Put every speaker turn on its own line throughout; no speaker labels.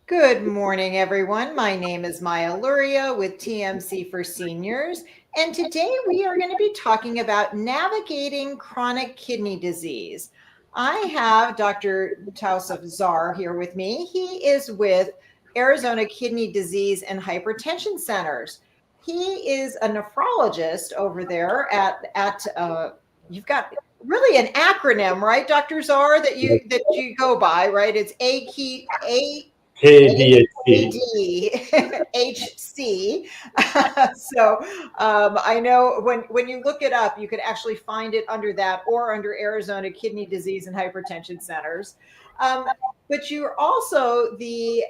Good morning, everyone. My name is Maya Luria with TMC for Seniors, and today we are going to be talking about navigating chronic kidney disease. I have Dr. Tausif Zar here with me. He is with Arizona Kidney Disease and Hypertension Centers. He is a nephrologist over there at you've got really an acronym, right, Dr. Zar, that you go by, right? It's A
KDHC.
ADHC. So I know when you look it up, you can actually find it under that or under Arizona Kidney Disease and Hypertension Centers. Um, but you're also the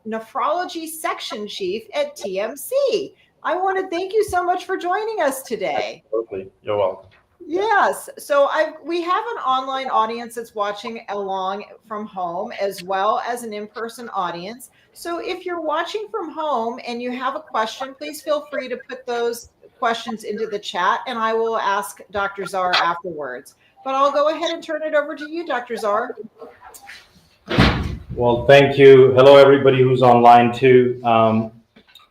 nephrology section chief at TMC. I want to thank you so much for joining us today.
Absolutely. You're welcome.
Yes. So we have an online audience that's watching along from home as well as an in-person audience. So if you're watching from home and you have a question, please feel free to put those questions into the chat and I will ask Dr. Zar afterwards. But I'll go ahead and turn it over to you, Dr. Zar.
Well, thank you. Hello, everybody who's online too.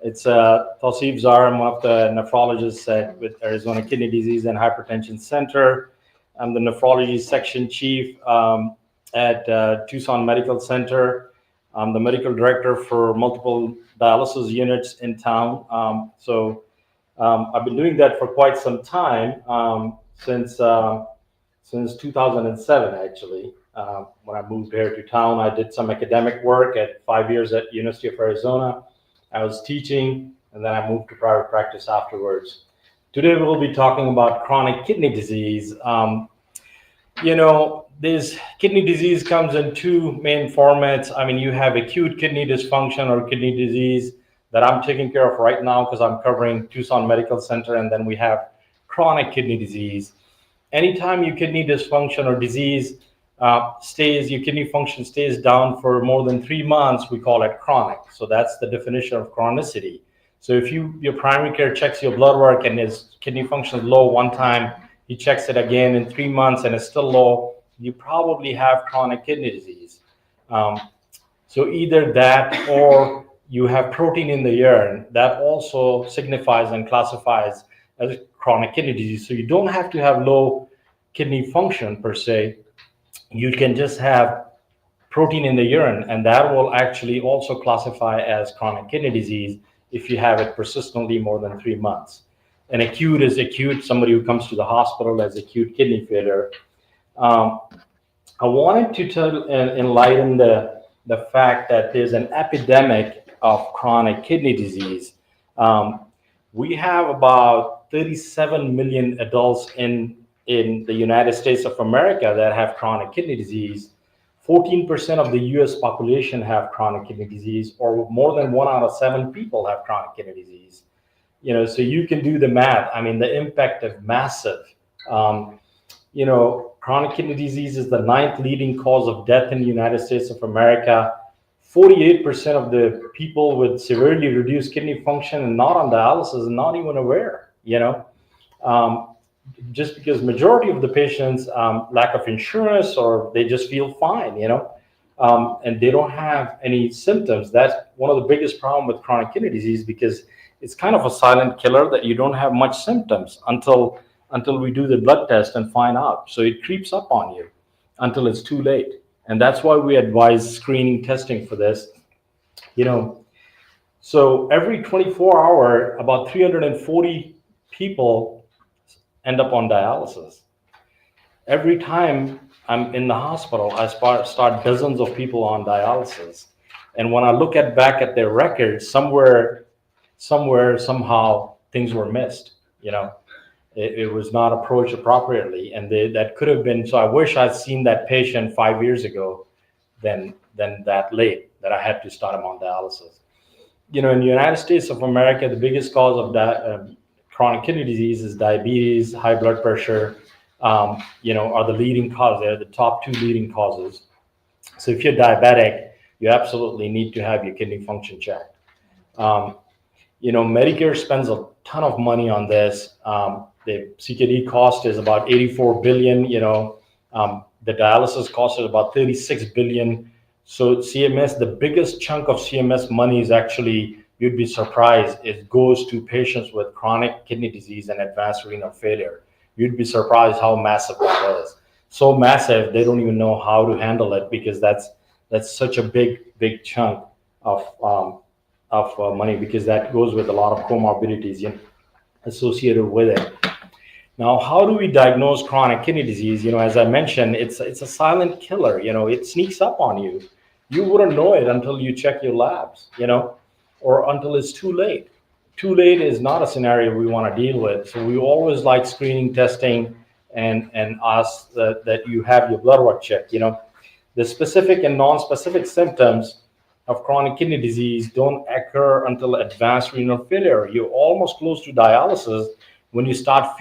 It's Tausif Zar. I'm one of the nephrologists with Arizona Kidney Disease and Hypertension Center. I'm the nephrology section chief at Tucson Medical Center. I'm the medical director for multiple dialysis units in town. I've been doing that for quite some time, since 2007, actually. When I moved here to town, I did some academic work at 5 years at University of Arizona. I was teaching, and then I moved to private practice afterwards. Today, we'll be talking about chronic kidney disease. This kidney disease comes in two main formats. I mean, you have acute kidney dysfunction or kidney disease that I'm taking care of right now because I'm covering Tucson Medical Center, and then we have chronic kidney disease. Anytime your kidney dysfunction or disease your kidney function stays down for more than 3 months, we call it chronic. So that's the definition of chronicity. So if your primary care checks your blood work and his kidney function is low one time, he checks it again in 3 months and it's still low, you probably have chronic kidney disease. So either that or you have protein in the urine. That also signifies and classifies as chronic kidney disease. So you don't have to have low kidney function per se. You can just have protein in the urine, and that will actually also classify as chronic kidney disease if you have it persistently more than 3 months. And acute is acute, somebody who comes to the hospital as acute kidney failure. I wanted to enlighten the fact that there's an epidemic of chronic kidney disease. We have about 37 million adults in the United States of America that have chronic kidney disease. 14% of the US population have chronic kidney disease, or more than 1 out of 7 people have chronic kidney disease. So you can do the math. I mean, the impact is massive. Chronic kidney disease is the 9th leading cause of death in the United States of America. 48% of the people with severely reduced kidney function and not on dialysis are not even aware, just because majority of the patients lack of insurance or they just feel fine, and they don't have any symptoms. That's one of the biggest problem with chronic kidney disease, because it's kind of a silent killer that you don't have much symptoms until we do the blood test and find out. So it creeps up on you until it's too late. And that's why we advise screening testing for this. So every 24 hour, about 340 people end up on dialysis. Every time I'm in the hospital, I start dozens of people on dialysis. And when I look back at their records, somewhere, somehow, things were missed. It was not approached appropriately, and that could have been. So I wish I'd seen that patient 5 years ago, than that late that I had to start him on dialysis. In the United States of America, the biggest cause of chronic kidney disease is diabetes, high blood pressure, are the leading cause. They're the top 2 leading causes. So if you're diabetic, you absolutely need to have your kidney function checked. Medicare spends a ton of money on this. The CKD cost is about $84 billion. The dialysis cost is about $36 billion. So CMS, the biggest chunk of CMS money is actually, you'd be surprised, it goes to patients with chronic kidney disease and advanced renal failure. You'd be surprised how massive that is. So massive, they don't even know how to handle it, because that's such a big chunk of money, because that goes with a lot of comorbidities associated with it. Now, how do we diagnose chronic kidney disease? As I mentioned, it's a silent killer. It sneaks up on you. You wouldn't know it until you check your labs, or until it's too late. Too late is not a scenario we want to deal with. So we always like screening, testing, and ask that you have your blood work checked. The specific and non-specific symptoms of chronic kidney disease don't occur until advanced renal failure. You're almost close to dialysis when you start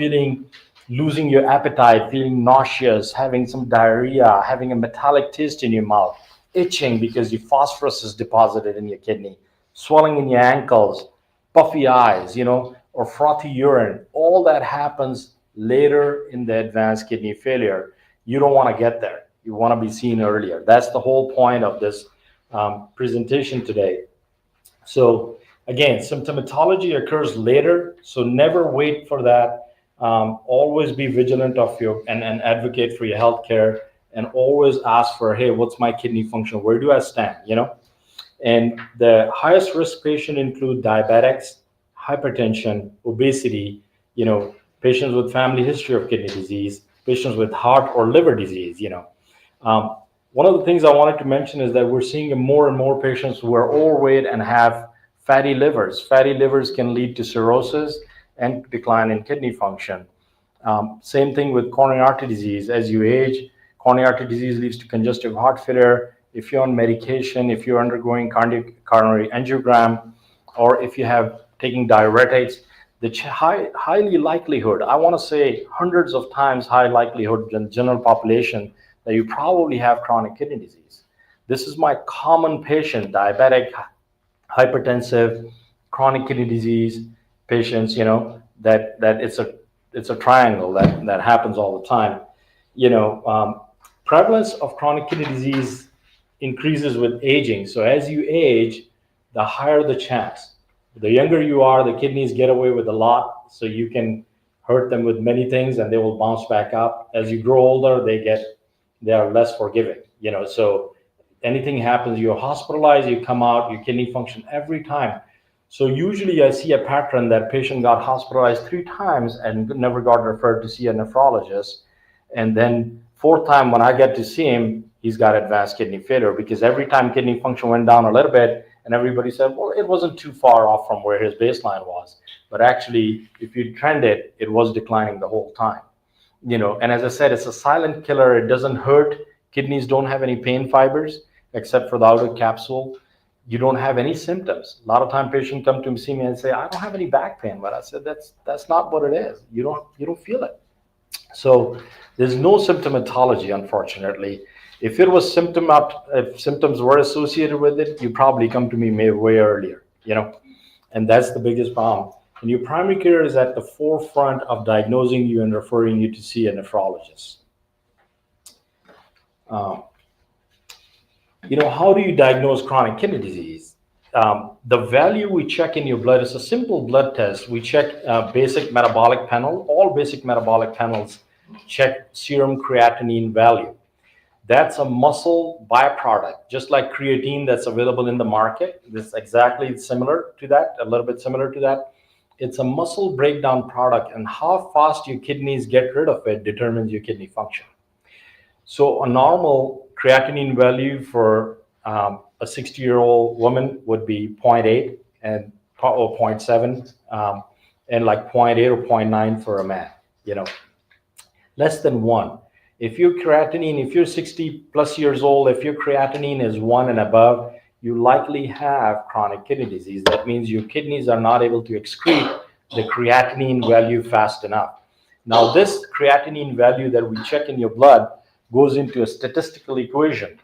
losing your appetite, feeling nauseous, having some diarrhea, having a metallic taste in your mouth, itching because your phosphorus is deposited in your kidney, swelling in your ankles, puffy eyes, or frothy urine. All that happens later in the advanced kidney failure. You don't want to get there. You want to be seen earlier. That's the whole point of this presentation today. So again, symptomatology occurs later, so never wait for that. Always be vigilant of and advocate for your health care, and always ask for, hey, what's my kidney function? Where do I stand? And the highest risk patient include diabetics, hypertension, obesity, patients with family history of kidney disease, patients with heart or liver disease. One of the things I wanted to mention is that we're seeing more and more patients who are overweight and have fatty livers. Fatty livers can lead to cirrhosis and decline in kidney function. Same thing with coronary artery disease. As you age, coronary artery disease leads to congestive heart failure. If you're on medication, if you're undergoing coronary angiogram, or if you have taking diuretics, the highly likelihood, I want to say hundreds of times high likelihood in the general population, that you probably have chronic kidney disease. This is my common patient, diabetic, hypertensive, chronic kidney disease patients, that it's a triangle that happens all the time. Prevalence of chronic kidney disease increases with aging. So as you age, the higher the chance. The younger you are, the kidneys get away with a lot, so you can hurt them with many things and they will bounce back up. As you grow older, they are less forgiving. So anything happens, you're hospitalized, you come out, your kidney function every time. So usually I see a pattern that patient got hospitalized 3 times and never got referred to see a nephrologist. And then 4th time when I get to see him, he's got advanced kidney failure, because every time kidney function went down a little bit, and everybody said, well, it wasn't too far off from where his baseline was. But actually, if you trend it, it was declining the whole time. And as I said, it's a silent killer. It doesn't hurt. Kidneys don't have any pain fibers except for the outer capsule. You don't have any symptoms. A lot of time patients come to see me and say, I don't have any back pain. But I said, that's not what it is. You don't feel it. So there's no symptomatology, unfortunately. If it was if symptoms were associated with it, you probably come to me way earlier, and that's the biggest problem. And your primary care is at the forefront of diagnosing you and referring you to see a nephrologist. How do you diagnose chronic kidney disease? The value we check in your blood is a simple blood test. We check basic metabolic panel. All basic metabolic panels check serum creatinine value. That's a muscle byproduct, just like creatine that's available in the market. It's exactly similar to that, a little bit similar to that. It's a muscle breakdown product, and how fast your kidneys get rid of it determines your kidney function. So a normal creatinine value for a 60-year-old woman would be 0.8 or 0.7, and like 0.8 or 0.9 for a man, less than 1. If you're 60 plus years old, if your creatinine is 1 and above, you likely have chronic kidney disease. That means your kidneys are not able to excrete the creatinine value fast enough. Now, this creatinine value that we check in your blood goes into a statistical equation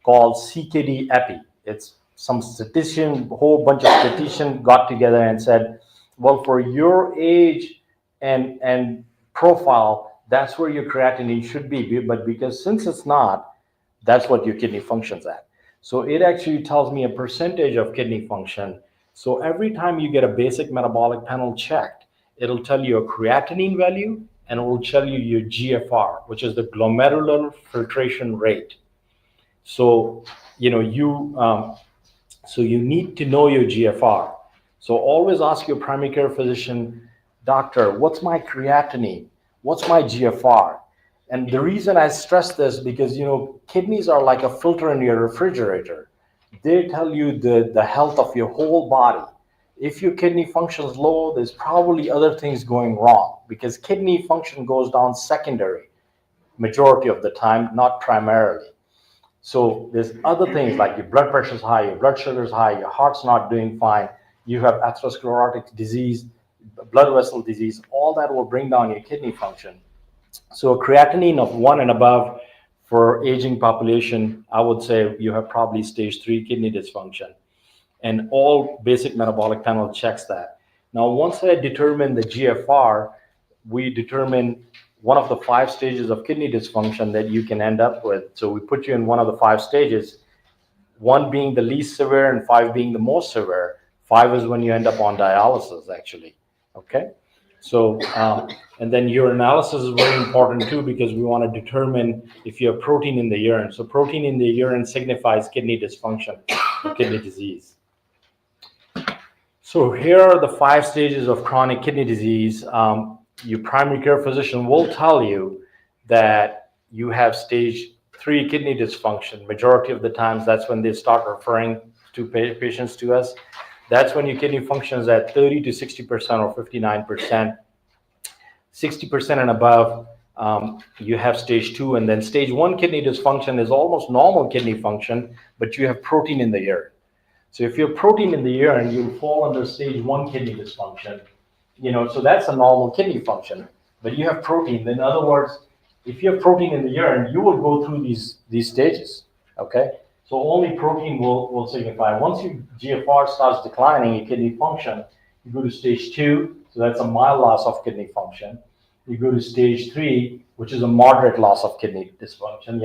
called CKD-EPI. It's some statistician, a whole bunch of statisticians got together and said, well, for your age and profile, that's where your creatinine should be. But because since it's not, that's what your kidney functions at. So it actually tells me a percentage of kidney function. So every time you get a basic metabolic panel checked, it'll tell you a creatinine value and it will tell you your GFR, which is the glomerular filtration rate. So, you need to know your GFR. So always ask your primary care physician, doctor, what's my creatinine? What's my GFR? And the reason I stress this because kidneys are like a filter in your refrigerator. They tell you the health of your whole body. If your kidney function is low, there's probably other things going wrong because kidney function goes down secondary majority of the time, not primarily. So there's other things like your blood pressure is high, your blood sugar is high, your heart's not doing fine, you have atherosclerotic disease, blood vessel disease, all that will bring down your kidney function. So a creatinine of 1 and above for aging population, I would say you have probably stage 3 kidney dysfunction. And all basic metabolic panel checks that. Now, once I determine the GFR, we determine one of the 5 stages of kidney dysfunction that you can end up with. So we put you in one of the 5 stages, 1 being the least severe and 5 being the most severe. 5 is when you end up on dialysis, actually. Okay? So, and then urinalysis is very important too because we want to determine if you have protein in the urine. So protein in the urine signifies kidney dysfunction or kidney disease. So here are the 5 stages of chronic kidney disease. Your primary care physician will tell you that you have stage 3 kidney dysfunction. Majority of the times, that's when they start referring to patients to us. That's when your kidney function is at 30 to 60% or 59%. 60% and above, you have stage 2. And then stage 1 kidney dysfunction is almost normal kidney function, but you have protein in the urine. So if you have protein in the urine, you'll fall under stage 1 kidney dysfunction. So that's a normal kidney function, but you have protein. In other words, if you have protein in the urine, you will go through these stages, okay? So only protein will signify. Once your GFR starts declining, your kidney function, you go to stage 2, so that's a mild loss of kidney function. You go to stage 3, which is a moderate loss of kidney dysfunction.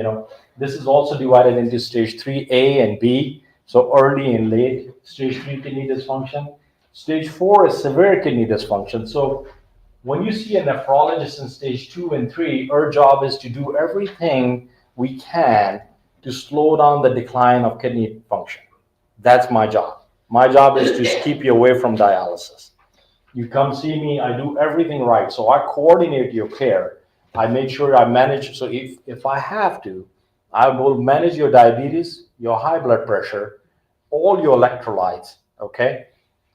This is also divided into stage 3A and B, so early and late stage 3 kidney dysfunction. Stage 4 is severe kidney dysfunction. So when you see a nephrologist in stage 2 and 3, our job is to do everything we can to slow down the decline of kidney function. That's my job. My job is to keep you away from dialysis. You come see me, I do everything right. So I coordinate your care. I make sure I manage. So if I have to, I will manage your diabetes, your high blood pressure, all your electrolytes, okay?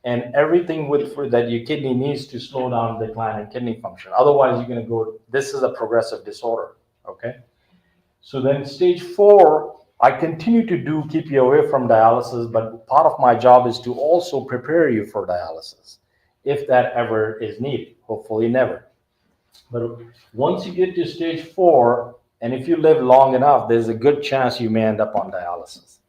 And everything that your kidney needs to slow down the decline in kidney function. Otherwise, you're going to go, this is a progressive disorder, okay? So then stage 4, I continue to keep you away from dialysis, but part of my job is to also prepare you for dialysis, if that ever is needed, hopefully never. But once you get to stage 4, and if you live long enough, there's a good chance you may end up on dialysis.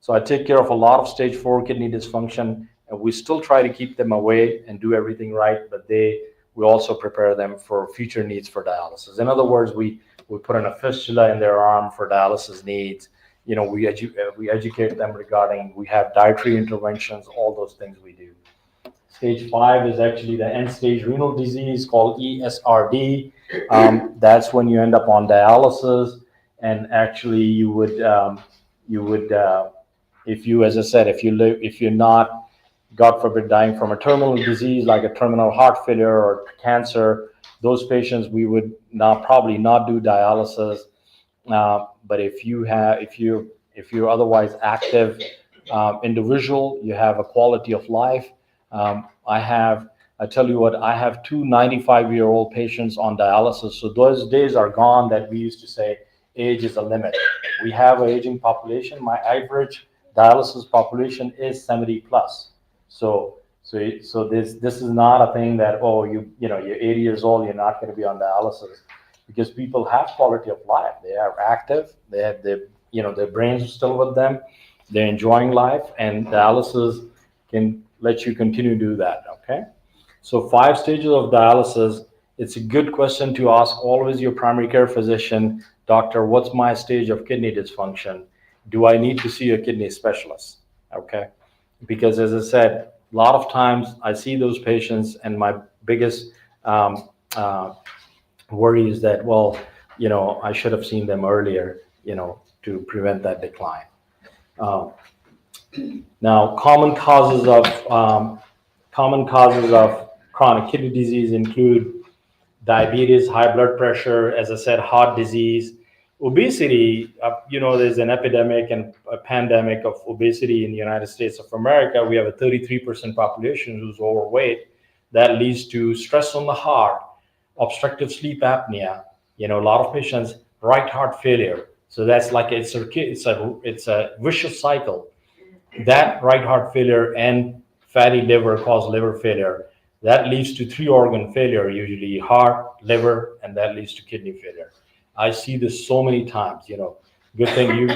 So I take care of a lot of stage 4 kidney dysfunction, and we still try to keep them away and do everything right, but we also prepare them for future needs for dialysis. In other words, we put in a fistula in their arm for dialysis needs. We educate them regarding, we have dietary interventions, all those things we do. Stage 5 is actually the end-stage renal disease called ESRD. That's when you end up on dialysis, and actually you would, as I said, if you're not, God forbid, dying from a terminal disease like a terminal heart failure or cancer, those patients we would probably not do dialysis. But if you're otherwise active individual, you have a quality of life. I tell you what, I have 2 95-year-old patients on dialysis. So those days are gone that we used to say age is a limit. We have an aging population. My average dialysis population is 70 plus. So this is not a thing that, you're 80 years old, you're not going to be on dialysis, because people have quality of life. They are active. They have their brains are still with them. They're enjoying life, and dialysis can let you continue to do that. Okay. So 5 stages of dialysis. It's a good question to ask always your primary care physician, doctor, what's my stage of kidney dysfunction? do I need to see a kidney specialist? Okay. Because as I said, a lot of times I see those patients, and my biggest um, uh, worry is that, well, I should have seen them earlier, to prevent that decline. Um, Now, common causes of chronic kidney disease include diabetes, high blood pressure, as I said, heart disease, obesity. There's an epidemic and a pandemic of obesity in the United States of America. We have a 33% population who's overweight. That leads to stress on the heart, obstructive sleep apnea. A lot of patients, right heart failure. So that's like it's a vicious cycle. That right heart failure and fatty liver cause liver failure. That leads to three organ failure, usually heart, liver, and that leads to kidney failure. I see this so many times. Good thing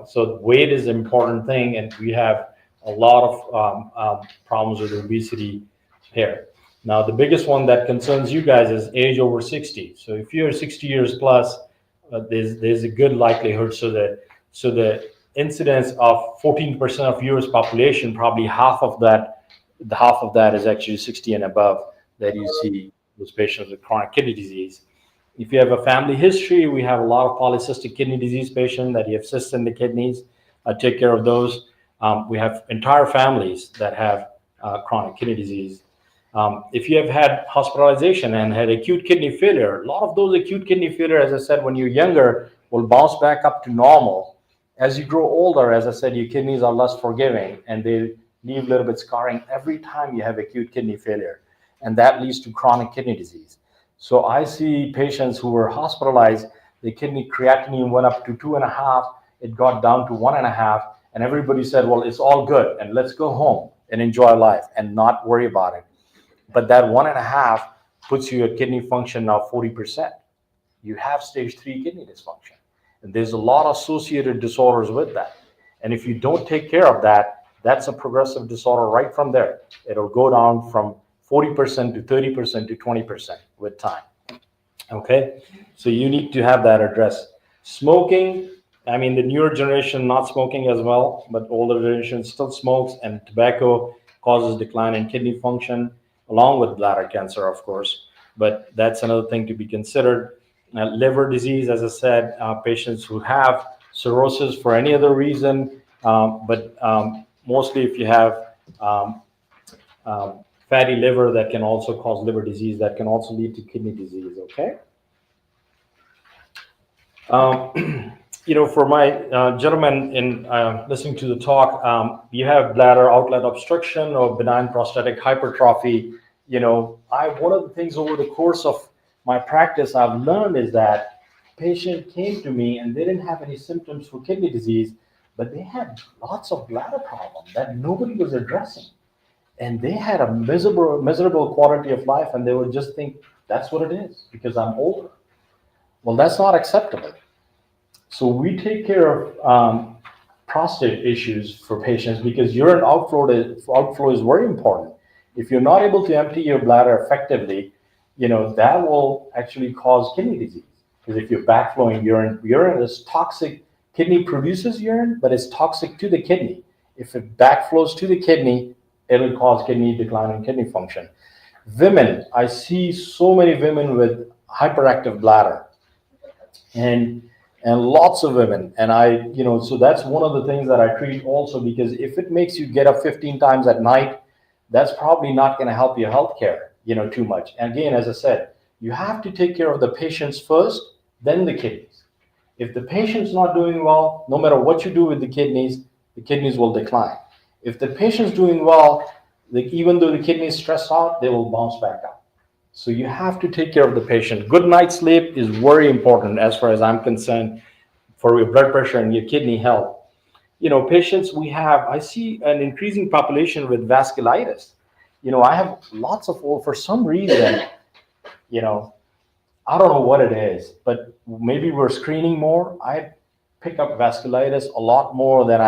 so weight is an important thing, and we have a lot of problems with obesity here. Now, the biggest one that concerns you guys is age over 60. So if you're 60 years plus, there's a good likelihood. So the incidence of 14% of U.S. population, probably half of that is actually 60 and above, that you see those patients with chronic kidney disease. If you have a family history, we have a lot of polycystic kidney disease patients that you have cysts in the kidneys. Take care of those. We have entire families that have chronic kidney disease. If you have had hospitalization and had acute kidney failure, a lot of those acute kidney failure, as I said, when you're younger, will bounce back up to normal. As you grow older, as I said, your kidneys are less forgiving, and they leave a little bit scarring every time you have acute kidney failure. And that leads to chronic kidney disease. So I see patients who were hospitalized, the kidney creatinine went up to 2.5, it got down to 1.5, and everybody said, well, it's all good, and let's go home and enjoy life and not worry about it. But that 1.5 puts you at kidney function now 40%. You have stage 3 kidney dysfunction. And there's a lot of associated disorders with that. And if you don't take care of that, that's a progressive disorder right from there. It'll go down from 40% to 30% to 20% with time. Okay? So you need to have that addressed. Smoking, the newer generation not smoking as well, but older generation still smokes, and tobacco causes decline in kidney function, along with bladder cancer, of course. But that's another thing to be considered. Liver disease, as I said, patients who have cirrhosis for any other reason, but mostly if you have fatty liver, that can also cause liver disease, that can also lead to kidney disease, okay? For my gentlemen in listening to the talk, you have bladder outlet obstruction or benign prostatic hypertrophy. One of the things over the course of my practice I've learned is that patient came to me and they didn't have any symptoms for kidney disease, but they had lots of bladder problems that nobody was addressing. And they had a miserable quality of life, and they would just think, that's what it is, because I'm older. Well, that's not acceptable. So we take care of prostate issues for patients, because urine outflow is very important. If you're not able to empty your bladder effectively, that will actually cause kidney disease. Because if you're backflowing urine is toxic. Kidney produces urine, but it's toxic to the kidney. If it backflows to the kidney, it'll cause kidney decline and kidney function. Women, I see so many women with hyperactive bladder, and lots of women. And so that's one of the things that I treat also, because if it makes you get up 15 times at night, that's probably not going to help your healthcare, too much. And again, as I said, you have to take care of the patients first, then the kidneys. If the patient's not doing well, no matter what you do with the kidneys will decline. If the patient's doing well, even though the kidney is stressed out, they will bounce back up. So you have to take care of the patient. Good night's sleep is very important as far as I'm concerned for your blood pressure and your kidney health. Patients I see an increasing population with vasculitis. I have lots of, for some reason, I don't know what it is, but maybe we're screening more. I pick up vasculitis a lot more than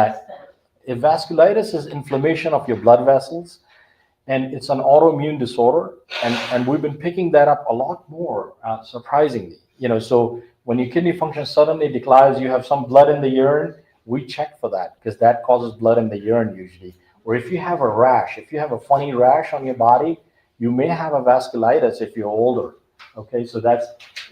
if vasculitis is inflammation of your blood vessels, and it's an autoimmune disorder, and we've been picking that up a lot more, surprisingly. So when your kidney function suddenly declines, you have some blood in the urine, we check for that because that causes blood in the urine usually. Or if you have a rash, if you have a funny rash on your body, you may have a vasculitis if you're older. Okay, so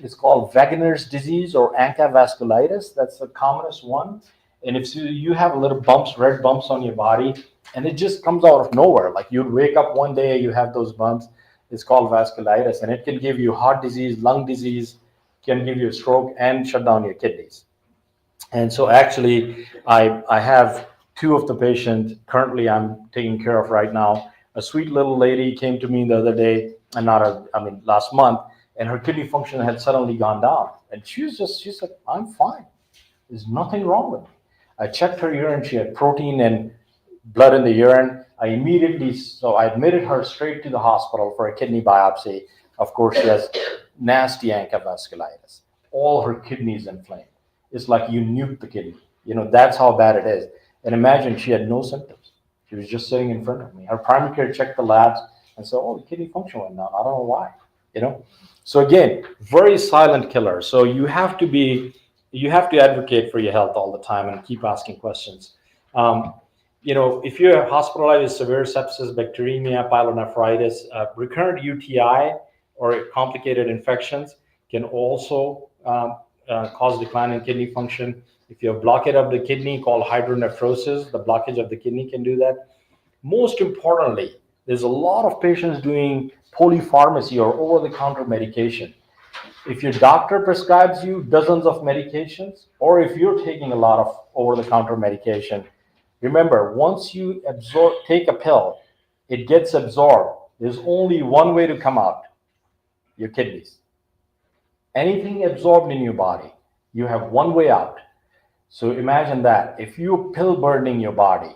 it's called Wegener's disease or ANCA vasculitis. That's the commonest one. And if you have little bumps, red bumps on your body, and it just comes out of nowhere, like you'd wake up one day, you have those bumps, it's called vasculitis, and it can give you heart disease, lung disease, can give you a stroke, and shut down your kidneys. And so actually, I have two of the patients currently I'm taking care of right now. A sweet little lady came to me the other day, and last month, and her kidney function had suddenly gone down. And she said, I'm fine. There's nothing wrong with me. I checked her urine. She had protein and blood in the urine. So I admitted her straight to the hospital for a kidney biopsy. Of course, she has nasty ANCA vasculitis. All her kidneys inflamed. It's like you nuked the kidney. That's how bad it is. And imagine she had no symptoms. She was just sitting in front of me. Her primary care checked the labs and said, oh, the kidney function went down. I don't know why, So again, very silent killer. So you have to advocate for your health all the time and keep asking questions. If you're hospitalized with severe sepsis, bacteremia, pyelonephritis, recurrent UTI, or complicated infections can also cause decline in kidney function. If you have blockage of the kidney called hydronephrosis, the blockage of the kidney can do that. Most importantly, there's a lot of patients doing polypharmacy or over-the-counter medication. If your doctor prescribes you dozens of medications, or if you're taking a lot of over-the-counter medication, remember, once you take a pill, it gets absorbed. There's only one way to come out, your kidneys. Anything absorbed in your body, you have one way out. So imagine that. If you're pill burning your body,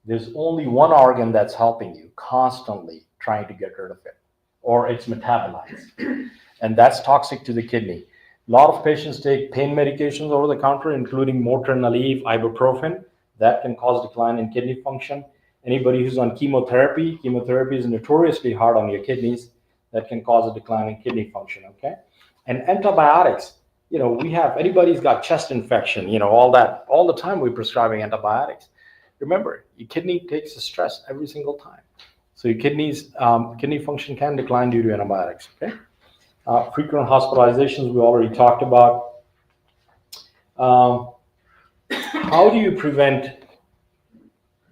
there's only one organ that's helping you, constantly trying to get rid of it, or it's metabolized. And that's toxic to the kidney. A lot of patients take pain medications over the counter, including Motrin, Aleve, ibuprofen. That can cause decline in kidney function. Anybody who's on chemotherapy is notoriously hard on your kidneys. That can cause a decline in kidney function, okay? And antibiotics, anybody's got chest infection, all the time we're prescribing antibiotics. Remember, your kidney takes the stress every single time. So your kidney function can decline due to antibiotics, okay? Frequent hospitalizations, we already talked about. How do you prevent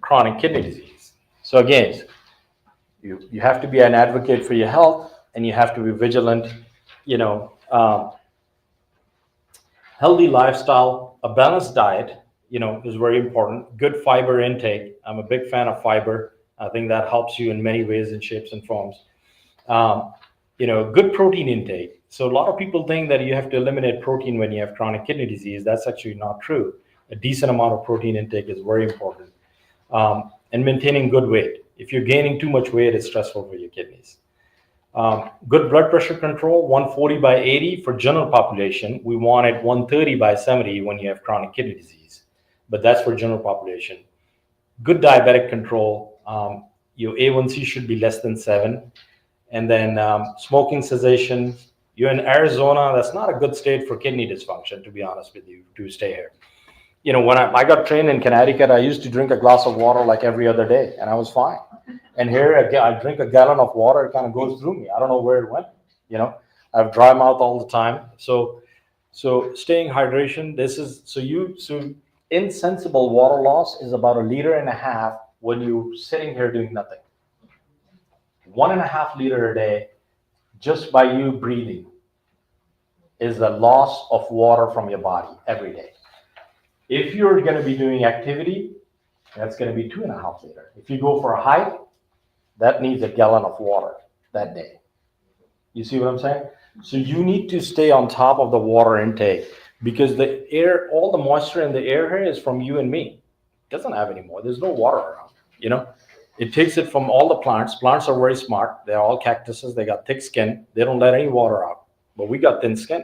chronic kidney disease? So again, you have to be an advocate for your health, and you have to be vigilant. Healthy lifestyle, a balanced diet, is very important. Good fiber intake. I'm a big fan of fiber. I think that helps you in many ways and shapes and forms. Good protein intake. So a lot of people think that you have to eliminate protein when you have chronic kidney disease. That's actually not true. A decent amount of protein intake is very important. And maintaining good weight. If you're gaining too much weight, it's stressful for your kidneys. Good blood pressure control, 140/80 for general population. We want it 130/70 when you have chronic kidney disease, but that's for general population. Good diabetic control. Your A1C should be less than 7. And then smoking cessation. You're in Arizona. That's not a good state for kidney dysfunction, to be honest with you, to stay here. When I got trained in Connecticut, I used to drink a glass of water like every other day, and I was fine. And here, I drink a gallon of water, it kind of goes through me. I don't know where it went. I have dry mouth all the time. So staying hydration. So insensible water loss is about 1.5 liters when you're sitting here doing nothing. 1.5 liters a day, just by you breathing, is the loss of water from your body every day. If you're going to be doing activity, that's going to be 2.5 liters. If you go for a hike, that needs a gallon of water that day. You see what I'm saying? So you need to stay on top of the water intake, because the air, all the moisture in the air here is from you and me. It doesn't have any more. There's no water around, It takes it from all the plants. Plants are very smart. They're all cactuses. They got thick skin. They don't let any water out. But we got thin skin.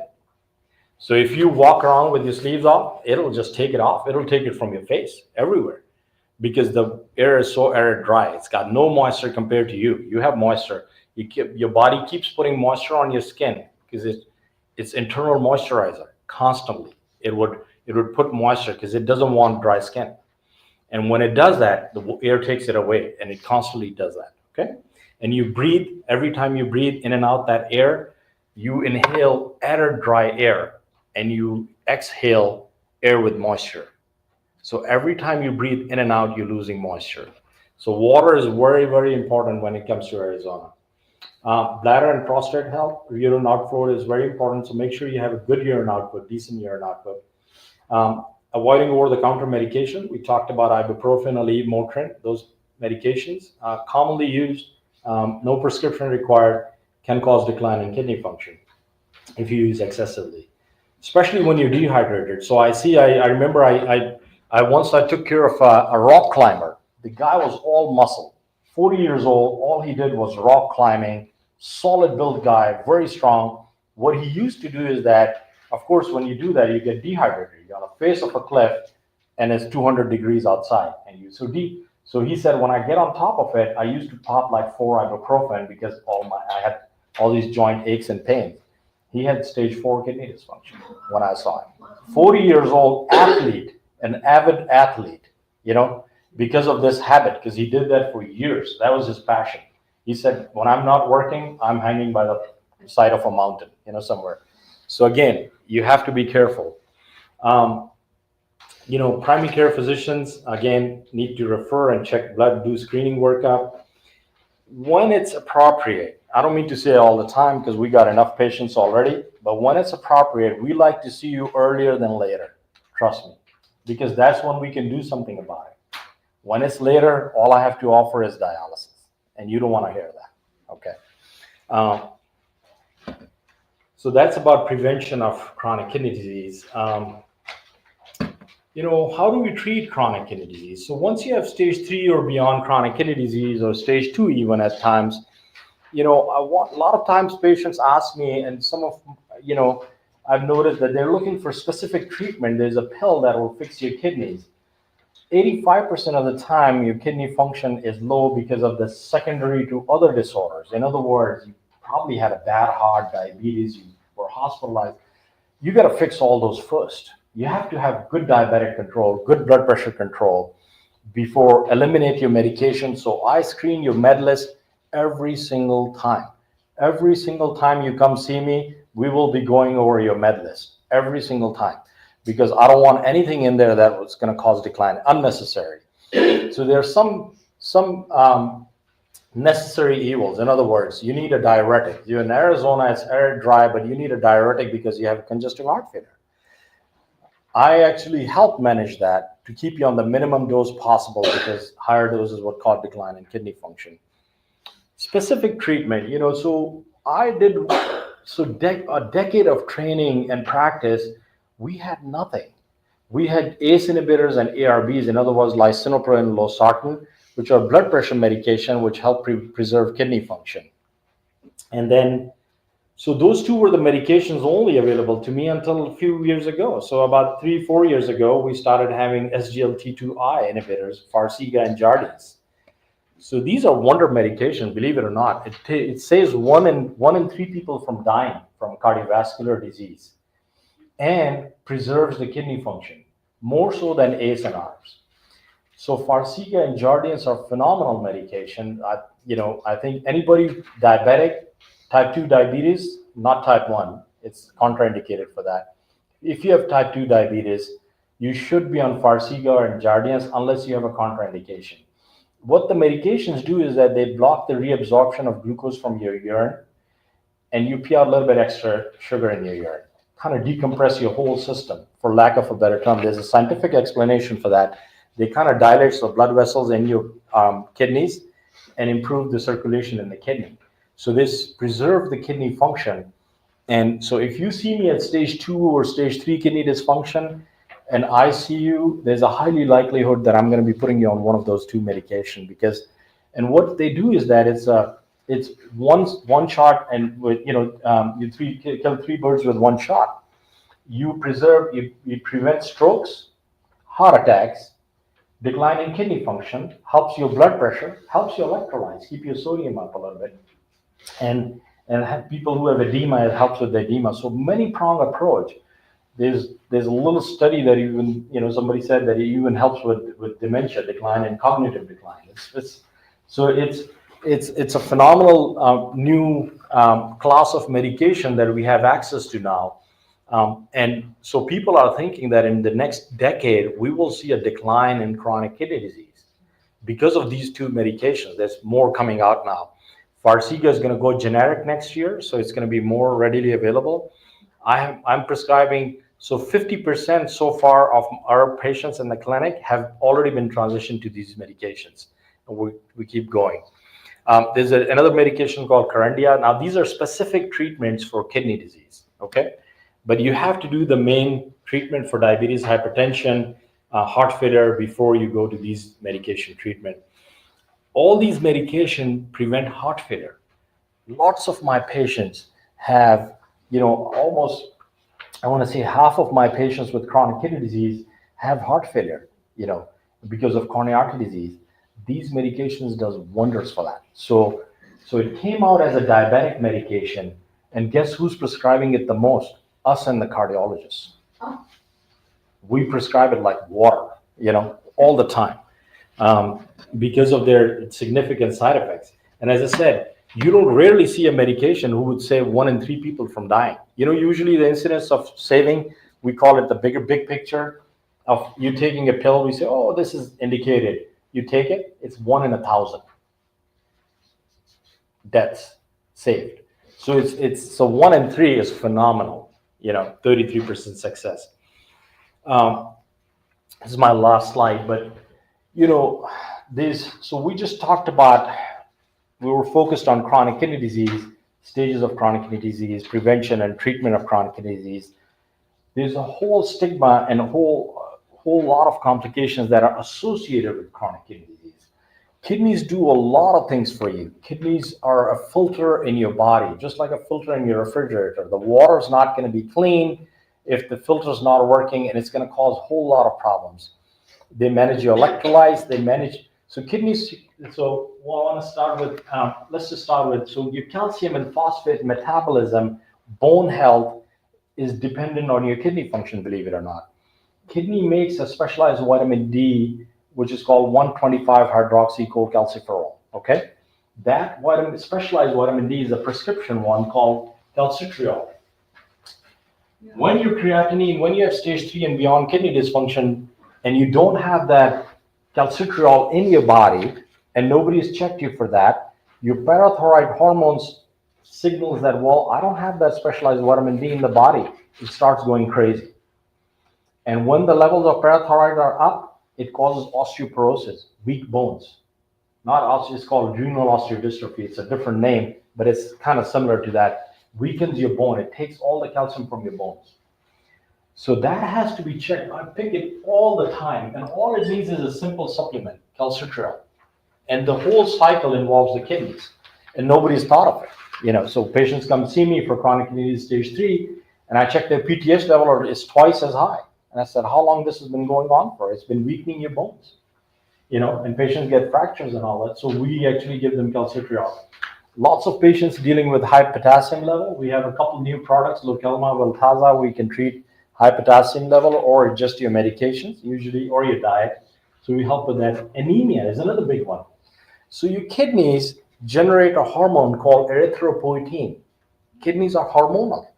So if you walk around with your sleeves off, it'll just take it off. It'll take it from your face everywhere, because the air is so arid dry. It's got no moisture compared to you. You have moisture. Your body keeps putting moisture on your skin because it's internal moisturizer constantly. it would put moisture because it doesn't want dry skin. And when it does that, the air takes it away, and it constantly does that, okay? And you breathe, every time you breathe in and out that air, you inhale added dry air, and you exhale air with moisture. So every time you breathe in and out, you're losing moisture. So water is very, very important when it comes to Arizona. Bladder and prostate health, urine outflow is very important. So make sure you have a good urine output, decent urine output. Avoiding over-the-counter medication. We talked about ibuprofen, Aleve, Motrin. Those medications commonly used, no prescription required, can cause decline in kidney function if you use excessively, especially when you're dehydrated. So I remember I once took care of a rock climber. The guy was all muscle, 40 years old. All he did was rock climbing, solid built guy, very strong. What he used to do is that, of course, when you do that, you get dehydrated. You're on the face of a cliff and it's 200 degrees outside and you're so deep. So he said, when I get on top of it, I used to pop like 4 ibuprofen because I had all these joint aches and pains. He had stage 4 kidney dysfunction when I saw him. 40 years old, athlete, an avid athlete, because of this habit, because he did that for years. That was his passion. He said, when I'm not working, I'm hanging by the side of a mountain, somewhere. So again, you have to be careful. Primary care physicians, again, need to refer and check blood, do screening workup. When it's appropriate, I don't mean to say it all the time because we got enough patients already, but when it's appropriate, we like to see you earlier than later. Trust me, because that's when we can do something about it. When it's later, all I have to offer is dialysis, and you don't want to hear that, okay? So that's about prevention of chronic kidney disease. How do we treat chronic kidney disease? So once you have stage 3 or beyond chronic kidney disease, or stage 2 even at times, a lot of times patients ask me, and some of, I've noticed that they're looking for specific treatment. There's a pill that will fix your kidneys. 85% of the time, your kidney function is low because of the secondary to other disorders. In other words, you probably had a bad heart, diabetes, you were hospitalized. You got to fix all those first. You have to have good diabetic control, good blood pressure control before eliminate your medication. So I screen your med list every single time. Every single time you come see me, we will be going over your med list every single time, because I don't want anything in there that was going to cause decline, unnecessary. So there's some necessary evils. In other words, you need a diuretic. You're in Arizona, it's arid dry, but you need a diuretic because you have congestive heart failure. I actually help manage that to keep you on the minimum dose possible, because higher doses would cause decline in kidney function. Specific treatment, so I did a decade of training and practice. We had nothing. We had ACE inhibitors and ARBs, in other words, lisinopril and losartan, which are blood pressure medication, which help preserve kidney function. And then, so those two were the medications only available to me until a few years ago. So about 3-4 years ago, we started having SGLT2I inhibitors, Farxiga and Jardiance. So these are wonder medications, believe it or not. It saves one in 3 people from dying from cardiovascular disease, and preserves the kidney function more so than ACE and ARBs. So Farxiga and Jardiance are phenomenal medication. I think anybody diabetic, type 2 diabetes, not type 1, it's contraindicated for that. If you have type 2 diabetes, you should be on Farxiga and Jardiance unless you have a contraindication. What the medications do is that they block the reabsorption of glucose from your urine, and you pee out a little bit extra sugar in your urine, kind of decompress your whole system, for lack of a better term. There's a scientific explanation for that. They kind of dilate the blood vessels in your kidneys and improve the circulation in the kidney. So this preserves the kidney function. And so if you see me at stage 2 or stage 3 kidney dysfunction, and I see you, there's a highly likelihood that I'm going to be putting you on one of those 2 medications, and what they do is that it's one shot, and with you kill 3 birds with 1 shot. You prevent strokes, heart attacks, decline in kidney function, helps your blood pressure, helps your electrolytes, keep your sodium up a little bit, and have people who have edema, it helps with the edema. So many prong approach. there's a little study that even, somebody said that it even helps with dementia decline and cognitive decline. It's a phenomenal new class of medication that we have access to now. And so people are thinking that in the next decade, we will see a decline in chronic kidney disease because of these two medications. There's more coming out now. Farxiga is going to go generic next year, so it's going to be more readily available. I'm prescribing, so 50% so far of our patients in the clinic have already been transitioned to these medications. And we keep going. There's another medication called Carendia. Now, these are specific treatments for kidney disease, okay? But you have to do the main treatment for diabetes, hypertension, heart failure before you go to these medication treatment. All these medications prevent heart failure. Lots of my patients have, almost, I want to say half of my patients with chronic kidney disease have heart failure, because of coronary artery disease. These medications does wonders for that. So it came out as a diabetic medication, and guess who's prescribing it the most? Us and the cardiologists. Oh. We prescribe it like water, all the time, because of their significant side effects. And as I said, you don't rarely see a medication who would save 1 in 3 people from dying. Usually the incidence of saving, we call it the big picture of you taking a pill. We say, oh, this is indicated. You take it, it's 1 in 1,000 deaths saved. So so 1 in 3 is phenomenal. 33% success. This is my last slide, but so we just talked about, we were focused on chronic kidney disease, stages of chronic kidney disease, prevention and treatment of chronic kidney disease. There's a whole stigma and a whole lot of complications that are associated with chronic kidney disease. Kidneys do a lot of things for you. Kidneys are a filter in your body, just like a filter in your refrigerator. The water is not going to be clean if the filter is not working, and it's going to cause a whole lot of problems. They manage your electrolytes. So kidneys. So I want to start with. Let's just start with. So your calcium and phosphate metabolism, bone health, is dependent on your kidney function. Believe it or not, kidney makes a specialized vitamin D, which is called 1,25-hydroxycholecalciferol, okay? That specialized vitamin D is a prescription one called calcitriol. Yeah. When you have stage 3 and beyond kidney dysfunction, and you don't have that calcitriol in your body, and nobody's checked you for that, your parathyroid hormones signals that, well, I don't have that specialized vitamin D in the body. It starts going crazy. And when the levels of parathyroid are up, it causes osteoporosis, weak bones. It's called adrenal osteodystrophy. It's a different name, but it's kind of similar to that. Weakens your bone. It takes all the calcium from your bones. So that has to be checked. I pick it all the time, and all it needs is a simple supplement, calcitriol. And the whole cycle involves the kidneys, and nobody's thought of it. So patients come see me for chronic kidney disease stage 3, and I check their PTH level is twice as high. And I said, how long this has been going on for? It's been weakening your bones, and patients get fractures and all that. So we actually give them calcitriol. Lots of patients dealing with high potassium level. We have a couple new products, Lokelma, Veltazza. We can treat high potassium level or just your medications, usually, or your diet. So we help with that. Anemia is another big one. So your kidneys generate a hormone called erythropoietin. Kidneys are hormonal.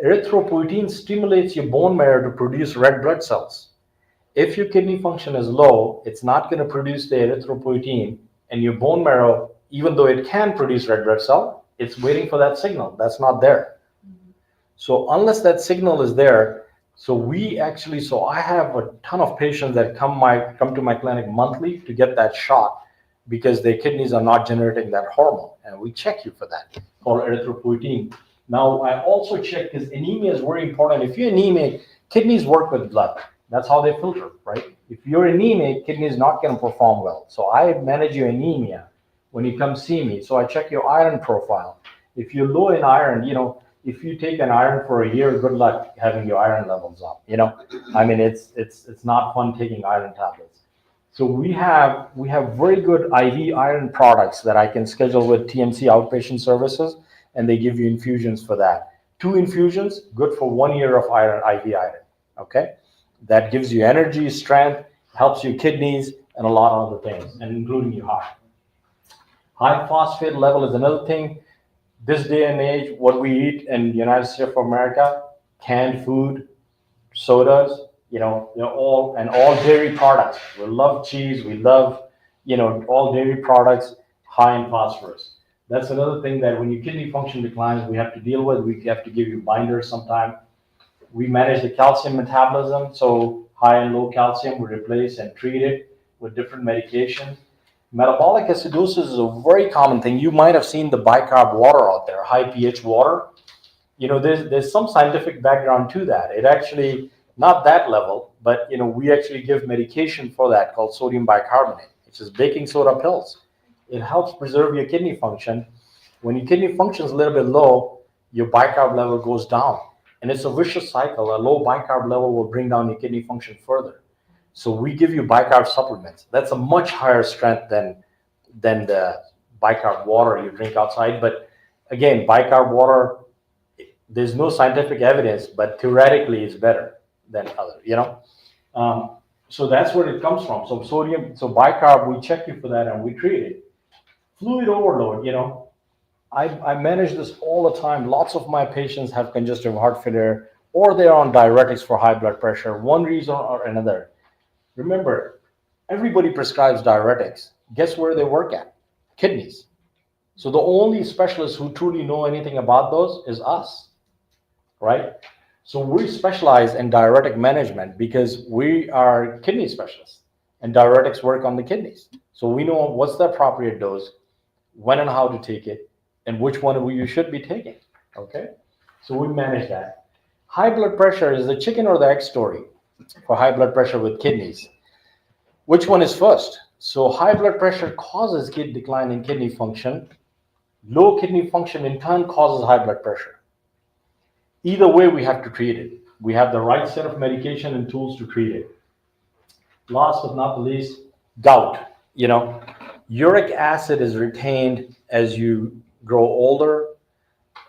Erythropoietin stimulates your bone marrow to produce red blood cells. If your kidney function is low, it's not going to produce the erythropoietin, and your bone marrow, even though it can produce red blood cell, it's waiting for that signal. That's not there. Mm-hmm. So unless that signal is there, so I have a ton of patients that come to my clinic monthly to get that shot because their kidneys are not generating that hormone, and we check you for that, called erythropoietin. Now, I also check because anemia is very important. If you're anemic, kidneys work with blood. That's how they filter, right? If you're anemic, kidneys not going to perform well. So I manage your anemia when you come see me. So I check your iron profile. If you're low in iron, if you take an iron for a year, good luck having your iron levels up. I mean, it's not fun taking iron tablets. So we have very good IV iron products that I can schedule with TMC outpatient services, and they give you infusions for that. 2 infusions, good for 1 year of iron, IV iron. Okay, that gives you energy, strength, helps your kidneys, and a lot of other things, and including your heart. High phosphate level is another thing. This day and age, what we eat in the United States of America, canned food, sodas, all dairy products. We love cheese. We love, all dairy products high in phosphorus. That's another thing that when your kidney function declines, we have to deal with. We have to give you binders sometime. We manage the calcium metabolism. So high and low calcium, we replace and treat it with different medications. Metabolic acidosis is a very common thing. You might have seen the bicarb water out there, high pH water. There's some scientific background to that. It actually, not that level, but we actually give medication for that called sodium bicarbonate, which is baking soda pills. It helps preserve your kidney function. When your kidney function is a little bit low, your bicarb level goes down. And it's a vicious cycle. A low bicarb level will bring down your kidney function further. So we give you bicarb supplements. That's a much higher strength than the bicarb water you drink outside. But again, bicarb water, there's no scientific evidence, but theoretically it's better than other, so that's where it comes from. So bicarb, we check you for that and we treat it. Fluid overload, I manage this all the time. Lots of my patients have congestive heart failure or they're on diuretics for high blood pressure, one reason or another. Remember, everybody prescribes diuretics. Guess where they work at? Kidneys. So the only specialists who truly know anything about those is us, right? So we specialize in diuretic management because we are kidney specialists and diuretics work on the kidneys. So we know what's the appropriate dose, when and how to take it, and which one you should be taking, okay? So we manage that. High blood pressure is the chicken or the egg story for high blood pressure with kidneys. Which one is first? So high blood pressure causes decline in kidney function. Low kidney function in turn causes high blood pressure. Either way, we have to treat it. We have the right set of medication and tools to treat it. Last but not the least, gout. Uric acid is retained as you grow older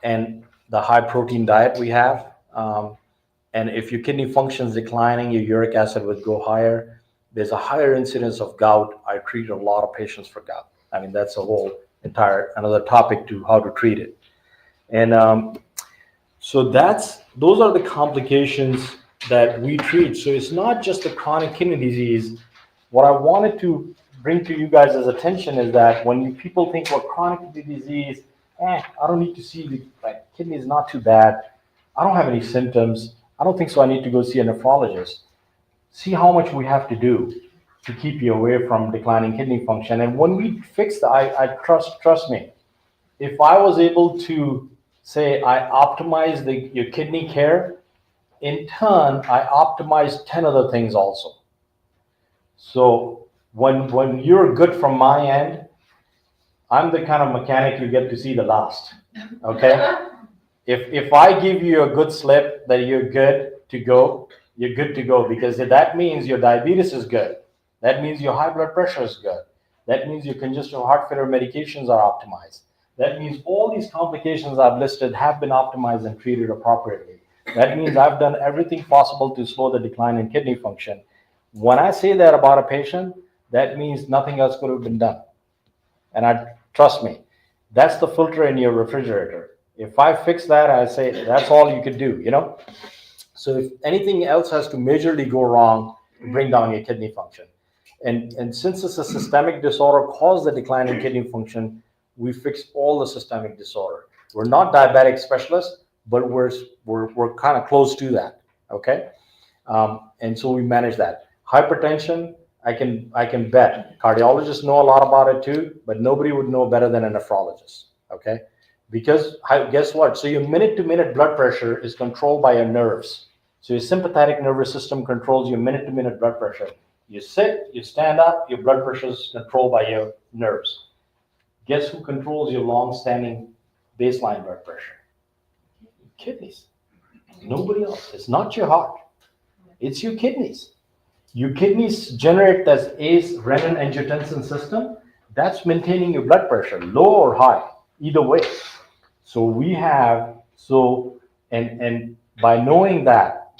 and the high protein diet we have. And if your kidney function is declining, your uric acid would go higher. There's a higher incidence of gout. I treat a lot of patients for gout. I mean, that's a whole another topic to how to treat it. And so those are the complications that we treat. So it's not just the chronic kidney disease. What I wanted to bring to you guys' attention is that when people think, well, chronic kidney disease, I don't need to see kidney is not too bad. I don't have any symptoms. I don't think so. I need to go see a nephrologist. See how much we have to do to keep you away from declining kidney function. And when we fix that, trust me, if I was able to say I optimize your kidney care, in turn, I optimize 10 other things also. So when you're good from my end, I'm the kind of mechanic you get to see the last, okay? If I give you a good slip that you're good to go, you're good to go, because that means your diabetes is good. That means your high blood pressure is good. That means your congestive heart failure medications are optimized. That means all these complications I've listed have been optimized and treated appropriately. That means I've done everything possible to slow the decline in kidney function. When I say that about a patient, that means nothing else could have been done. And trust me, that's the filter in your refrigerator. If I fix that, I say that's all you could do, So if anything else has to majorly go wrong, bring down your kidney function. And since it's a systemic disorder caused the decline in kidney function, we fix all the systemic disorder. We're not diabetic specialists, but we're kind of close to that, okay? And so we manage that. Hypertension, I can bet cardiologists know a lot about it too, but nobody would know better than a nephrologist, okay? Because guess what? So your minute-to-minute blood pressure is controlled by your nerves. So your sympathetic nervous system controls your minute-to-minute blood pressure. You sit, you stand up, your blood pressure is controlled by your nerves. Guess who controls your long-standing baseline blood pressure? Kidneys. Nobody else. It's not your heart. It's your kidneys. Your kidneys generate this ACE renin-angiotensin system. That's maintaining your blood pressure, low or high, either way. So And by knowing that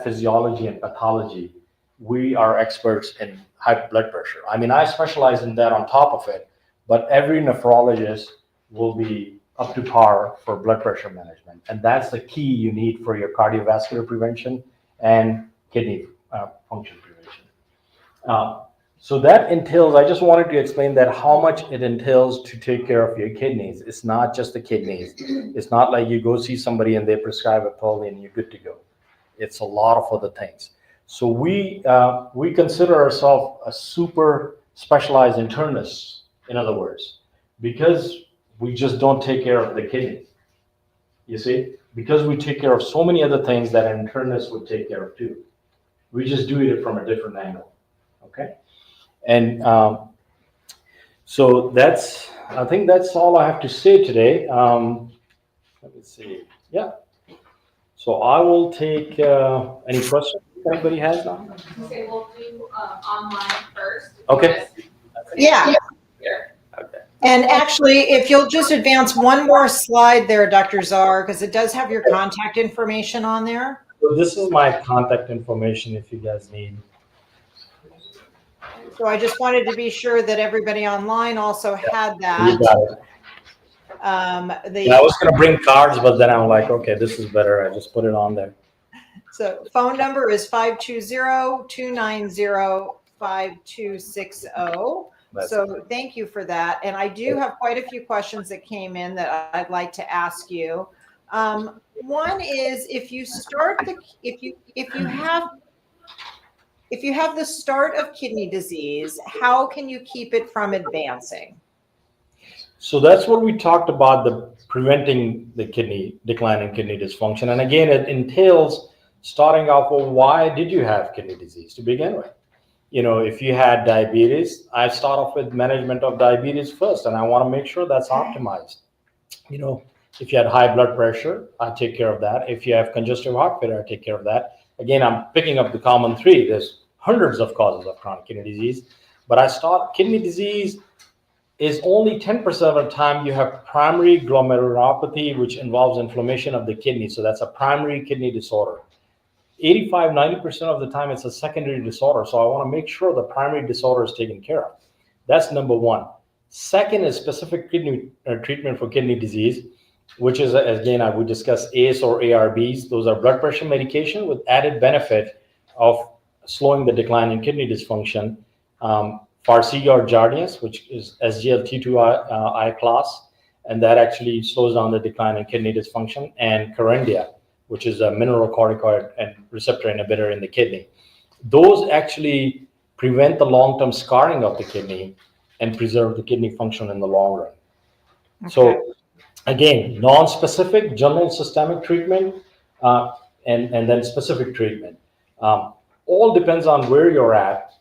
physiology and pathology, we are experts in high blood pressure. I mean, I specialize in that on top of it, but every nephrologist will be up to par for blood pressure management. And that's the key you need for your cardiovascular prevention and kidney function prevention. So that entails, I just wanted to explain that how much it entails to take care of your kidneys. It's not just the kidneys. It's not like you go see somebody and they prescribe a pill and you're good to go. It's a lot of other things. So we consider ourselves a super specialized internist, in other words, because we just don't take care of the kidneys. You see, because we take care of so many other things that an internist would take care of too. We just do it from a different angle. Okay. And so I think that's all I have to say today. Let me see. Yeah. So I will take any questions anybody has now.
Okay, we'll do online first.
Okay.
Yeah.
Okay.
And actually, if you'll just advance one more slide there, Dr. Zar, because it does have your contact information on there.
So this is my contact information if you guys need.
So I just wanted to be sure that everybody online also had that.
You got it. I was going to bring cards, but then I'm like, okay, this is better. I just put it on there.
So phone number is 520-290-5260. So thank you for that. And I do have quite a few questions that came in that I'd like to ask you. One is if you have the start of kidney disease, how can you keep it from advancing?
So that's what we talked about, the preventing the decline in kidney dysfunction. And again, it entails starting off, well, why did you have kidney disease to begin with? You know, if you had diabetes, I start off with management of diabetes first, and I want to make sure that's optimized. You know, if you had high blood pressure, I take care of that. If you have congestive heart failure, I take care of that. Again, I'm picking up the common three. There's hundreds of causes of chronic kidney disease, but kidney disease is only 10% of the time you have primary glomerulopathy, which involves inflammation of the kidney. So that's a primary kidney disorder. 85-90% of the time it's a secondary disorder. So I want to make sure the primary disorder is taken care of. That's number one. Second is specific kidney treatment for kidney disease, which is, again, I would discuss ACE or ARBs. Those are blood pressure medication with added benefit of slowing the decline in kidney dysfunction. Farxiga or Jardiance, which is SGLT2I class, and that actually slows down the decline in kidney dysfunction, and Kerendia, which is a mineralocorticoid and receptor inhibitor in the kidney. Those actually prevent the long-term scarring of the kidney and preserve the kidney function in the long run. Okay. So again, non-specific, general systemic treatment, and then specific treatment. All depends on where you're at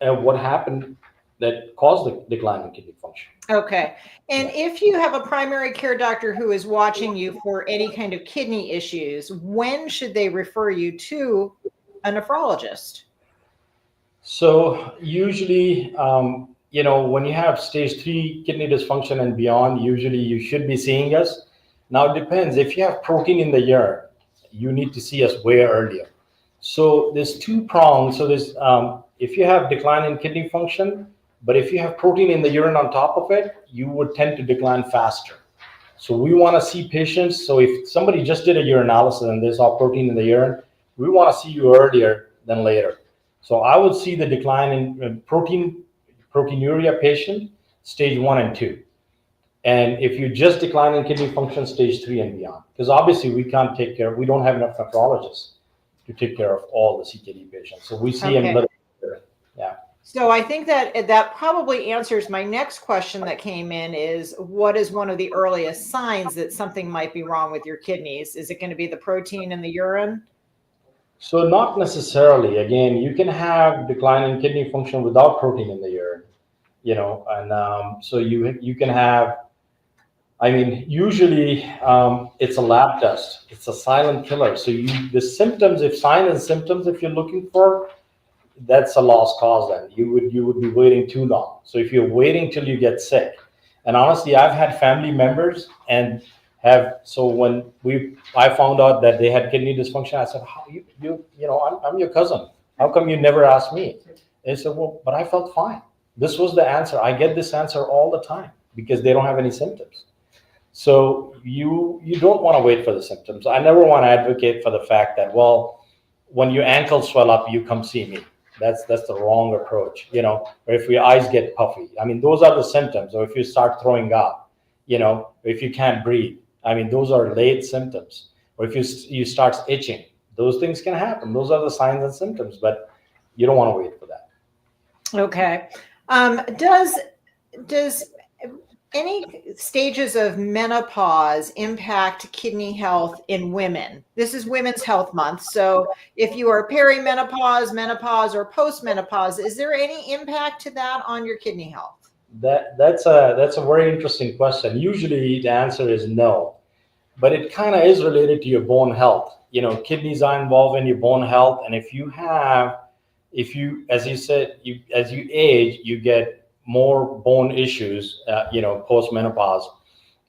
and what happened that caused the decline in kidney function.
Okay. And if you have a primary care doctor who is watching you for any kind of kidney issues, when should they refer you to a nephrologist?
So usually, you know, when you have stage 3 kidney dysfunction and beyond, usually you should be seeing us. Now it depends. If you have protein in the urine, you need to see us way earlier. So there's two prongs. So there's if you have decline in kidney function, but if you have protein in the urine on top of it, you would tend to decline faster. So we want to see patients. So if somebody just did a urinalysis and they saw protein in the urine, we want to see you earlier than later. So I would see the decline in proteinuria patient, stage 1 and 2. And if you just decline in kidney function, stage 3 and beyond. Because obviously we don't have enough nephrologists to take care of all the CKD patients. So we see them little bit. Yeah.
So I think that probably answers my next question that came in is, what is one of the earliest signs that something might be wrong with your kidneys? Is it going to be the protein in the urine?
So not necessarily. Again, you can have decline in kidney function without protein in the urine, you know, and so you can have, I mean, usually it's a lab test. It's a silent killer. So the symptoms, signs and symptoms, if you're looking for, that's a lost cause then. You would be waiting too long. So if you're waiting till you get sick, and honestly, I've had family members and So when I found out that they had kidney dysfunction, I said, how I'm your cousin. How come you never asked me? They said, well, but I felt fine. This was the answer. I get this answer all the time because they don't have any symptoms. So you don't want to wait for the symptoms. I never want to advocate for the fact that, well, when your ankles swell up, you come see me. That's the wrong approach, or if your eyes get puffy. I mean, those are the symptoms. Or if you start throwing up, or if you can't breathe. I mean, those are late symptoms. Or if you start itching, those things can happen. Those are the signs and symptoms, but you don't want to wait for that.
Okay. Does any stages of menopause impact kidney health in women? This is Women's Health Month. So if you are perimenopause, menopause, or postmenopause, is there any impact to that on your kidney health?
That's a very interesting question. Usually the answer is no, but it kind of is related to your bone health. Kidneys are involved in your bone health, and as you said, as you age, you get more bone issues, post menopause,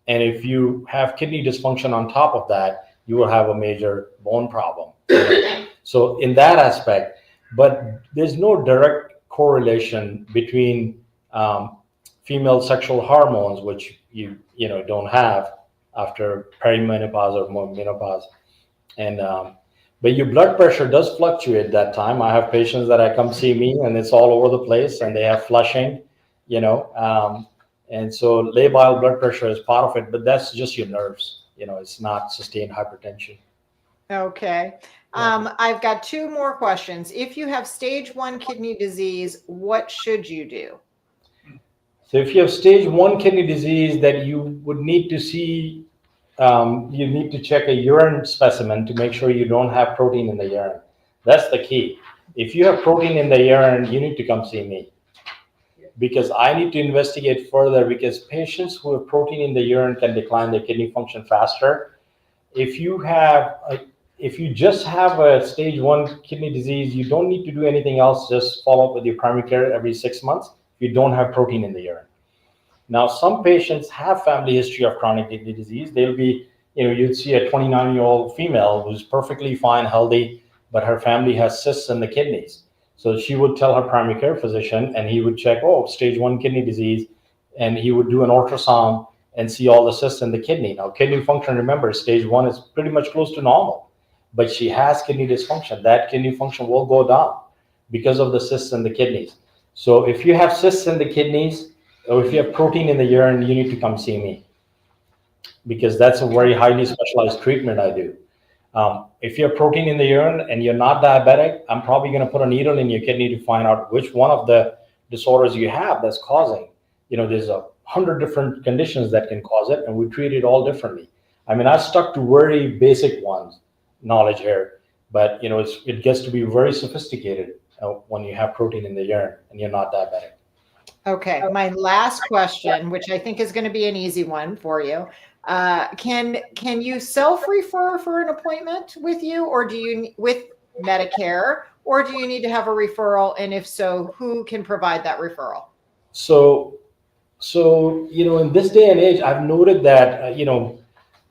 and if you have kidney dysfunction on top of that, you will have a major bone problem. So in that aspect, but there's no direct correlation between female sexual hormones, which you don't have after perimenopause or menopause, and but your blood pressure does fluctuate that time. I have patients that come see me, and it's all over the place, and they have flushing, and so labile blood pressure is part of it, but that's just your nerves. It's not sustained hypertension.
Okay. I've got two more questions. If you have stage 1 kidney disease, what should you do?
So if you have stage 1 kidney disease, that you would need to see, you need to check a urine specimen to make sure you don't have protein in the urine. That's the key. If you have protein in the urine, you need to come see me, because I need to investigate further, because patients who have protein in the urine can decline their kidney function faster. If you just have a stage 1 kidney disease, you don't need to do anything else. Just follow up with your primary care every 6 months if you don't have protein in the urine. Now, some patients have family history of chronic kidney disease. They'll be, you'd see a 29-year-old female who's perfectly fine, healthy, but her family has cysts in the kidneys. So she would tell her primary care physician, and he would check, stage 1 kidney disease, and he would do an ultrasound and see all the cysts in the kidney. Now, kidney function, remember, stage 1 is pretty much close to normal, but she has kidney dysfunction. That kidney function will go down because of the cysts in the kidneys. So if you have cysts in the kidneys, or if you have protein in the urine, you need to come see me, because that's a very highly specialized treatment I do. If you have protein in the urine and you're not diabetic, I'm probably going to put a needle in your kidney to find out which one of the disorders you have that's causing. There's 100 different conditions that can cause it, and we treat it all differently. I mean, I stuck to very basic knowledge here, but it gets to be very sophisticated when you have protein in the urine and you're not diabetic.
Okay, my last question, which I think is going to be an easy one for you. Can you self-refer for an appointment with you, or with Medicare, or do you need to have a referral? And if so, who can provide that referral?
So in this day and age, I've noted that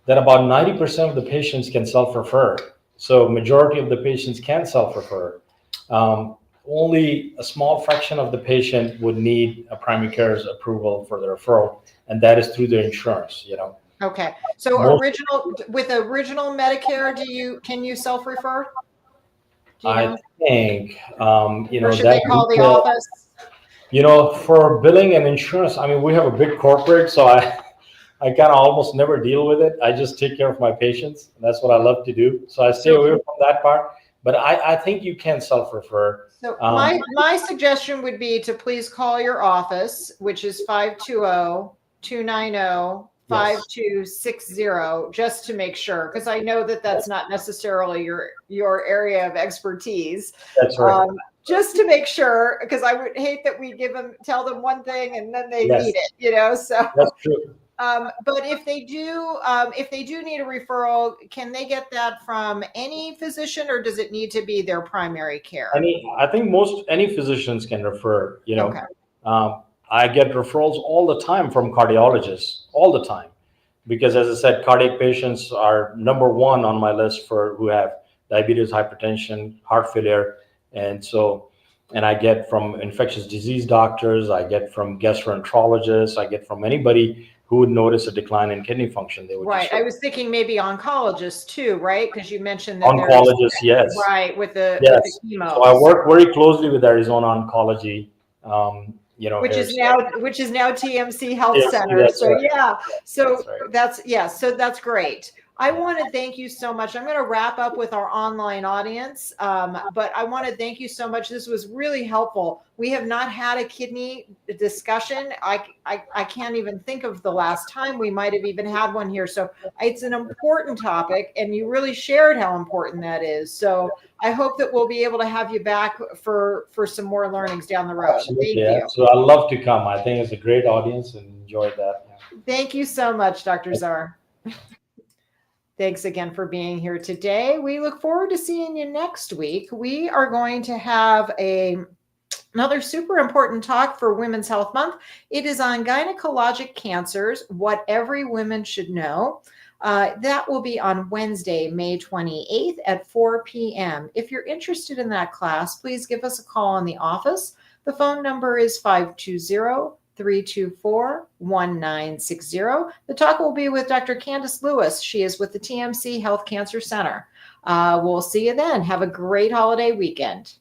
that about 90% of the patients can self-refer. So majority of the patients can self-refer. Only a small fraction of the patient would need a primary care's approval for the referral, and that is through their insurance.
Okay, so with original Medicare, can you self-refer?
I think
or should they call the office?
For billing and insurance, I mean, we have a big corporate, so I kind of almost never deal with it. I just take care of my patients. And that's what I love to do. So I stay away from that part. But I think you can self-refer.
So my suggestion would be to please call your office, which is 520-290-5260, just to make sure, because I know that that's not necessarily your area of expertise.
That's right.
Just to make sure, because I would hate that we tell them one thing and then they need it, So
that's true.
But if they do need a referral, can they get that from any physician, or does it need to be their primary care?
I think any physicians can refer.
Okay.
I get referrals all the time from cardiologists, all the time. because as I said, cardiac patients are number one on my list for who have diabetes, hypertension, heart failure. And so, and I get from infectious disease doctors, I get from gastroenterologists, I get from anybody who would notice a decline in kidney function. They would
Right.
just
I was thinking maybe oncologists too, right? Because you mentioned that there's
oncologists, yes.
right with the
Yes.
chemo.
So I work very closely with Arizona Oncology,
Which is now TMC Health
TMC,
Center.
that's
So
right.
yeah, so
That's right.
so that's great. I want to thank you so much. I'm going to wrap up with our online audience, but I want to thank you so much. This was really helpful. We have not had a kidney discussion. I can't even think of the last time we might have even had one here. So it's an important topic, and you really shared how important that is. So I hope that we'll be able to have you back for some more learnings down the road.
Absolutely.
Thank you.
So I love to come. I think it's a great audience and enjoyed that. Yeah.
Thank you so much, Dr. Zar. Thanks again for being here today. We look forward to seeing you next week. We are going to have another super important talk for Women's Health Month. It is on gynecologic cancers, what every woman should know. That will be on Wednesday, May 28th at 4 p.m. If you're interested in that class, please give us a call in the office. The phone number is 520-324-1960. The talk will be with Dr. Candace Lewis. She is with the TMC Health Cancer Center. We'll see you then. Have a great holiday weekend.